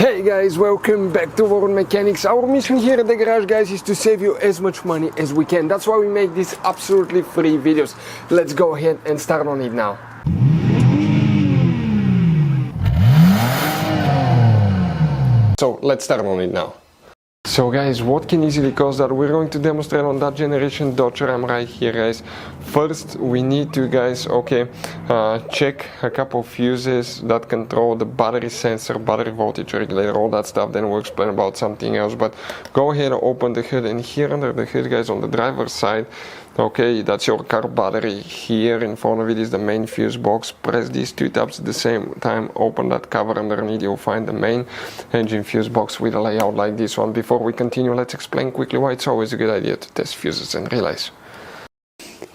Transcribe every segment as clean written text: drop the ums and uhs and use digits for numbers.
Hey guys, welcome back to World Mechanics. Our mission here at the garage, guys, is to save you as much money as we can. That's why we make these absolutely free videos. Let's go ahead and start on it now. So let's start on it now. So guys, what can easily cause that? We're going to demonstrate on that generation Dodge Ram right here, guys. First, we need to, guys, check a couple fuses that control the battery sensor, battery voltage regulator, all that stuff. Then we'll explain about something else. But go ahead and open the hood, and here under the hood, guys, on the driver's side, okay, that's your car battery. Here in front of it is the main fuse box. Press these two tabs at the same time, open that cover underneath, you'll find the main engine fuse box with a layout like this one. Before we continue, let's explain quickly why it's always a good idea to test fuses and relays.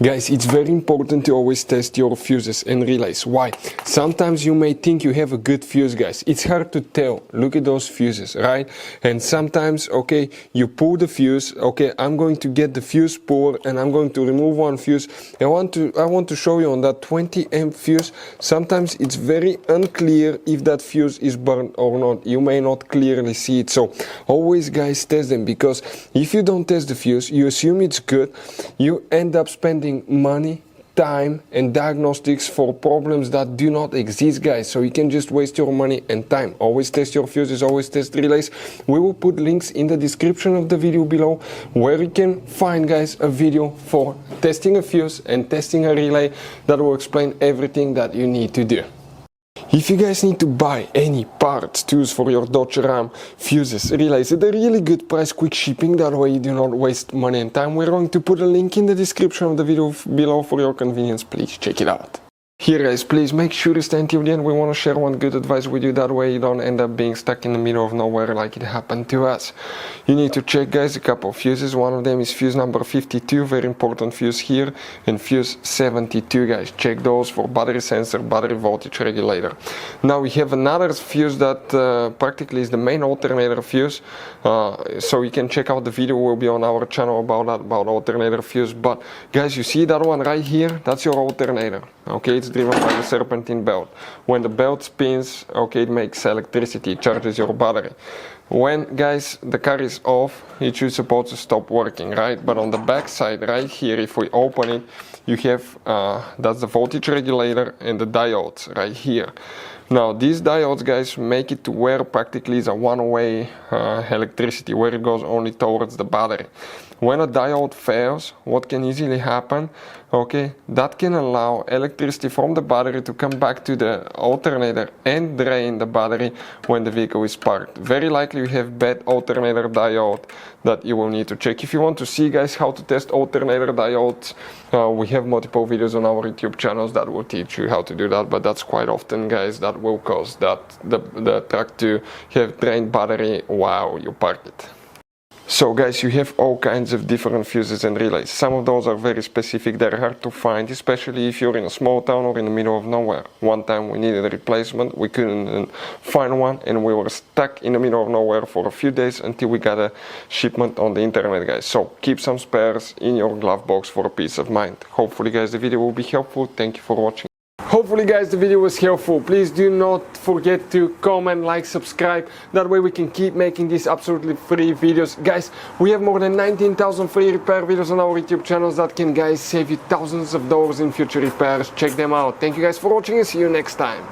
Guys, it's very important to always test your fuses and relays. Why? Sometimes you may think you have a good fuse, guys. It's hard to tell. Look at those fuses, right? And sometimes, okay, you pull the fuse. Okay, I'm going to get the fuse pulled and I'm going to remove one fuse. I want to show you on that 20 amp fuse. Sometimes it's very unclear if that fuse is burned or not. You may not clearly see it. So always, guys, test them, because if you don't test the fuse, you assume it's good. You end up spending money, time and diagnostics for problems that do not exist, guys. So you can just waste your money and time. Always test your fuses, always test relays. We will put links in the description of the video below where you can find, guys, a video for testing a fuse and testing a relay that will explain everything that you need to do. If you guys need to buy any parts, tools for your Dodge Ram, fuses, relays at a really good price, quick shipping, that way you do not waste money and time, we're going to put a link in the description of the video below for your convenience. Please check it out. Here, guys, please make sure to stay until the end. We want to share one good advice with you, that way you don't end up being stuck in the middle of nowhere like it happened to us. You need to check, guys, a couple of fuses. One of them is fuse number 52, very important fuse here, and fuse 72, guys. Check those for battery sensor, battery voltage regulator. Now we have another fuse that practically is the main alternator fuse, so you can check out the video, will be on our channel about that, about alternator fuse. But guys, you see that one right here? That's your alternator. Okay, it's driven by the serpentine belt. When the belt spins, okay, it makes electricity, it charges your battery. When, guys, the car is off, it should supposed to stop working, right? But on the back side, right here, if we open it, you have, that's the voltage regulator and the diodes right here. Now, these diodes, guys, make it to where practically is a one-way electricity, where it goes only towards the battery. When a diode fails, what can easily happen, okay, that can allow electricity from the battery to come back to the alternator and drain the battery when the vehicle is parked. Very likely you have bad alternator diode that you will need to check. If you want to see, guys, how to test alternator diodes, we have multiple videos on our YouTube channels that will teach you how to do that, but that's quite often, guys, that will cause that the truck to have drained battery while you park it. So, guys, you have all kinds of different fuses and relays. Some of those are very specific, they're hard to find, especially if you're in a small town or in the middle of nowhere. One time we needed a replacement, we couldn't find one, and we were stuck in the middle of nowhere for a few days until we got a shipment on the internet, guys. So keep some spares in your glove box for peace of mind. Hopefully, guys, the video will be helpful. Thank you for watching. Hopefully, guys, the video was helpful. Please do not forget to comment, like, subscribe. That way we can keep making these absolutely free videos. Guys, we have more than 19,000 free repair videos on our YouTube channels that can, guys, save you thousands of dollars in future repairs. Check them out. Thank you, guys, for watching, and see you next time.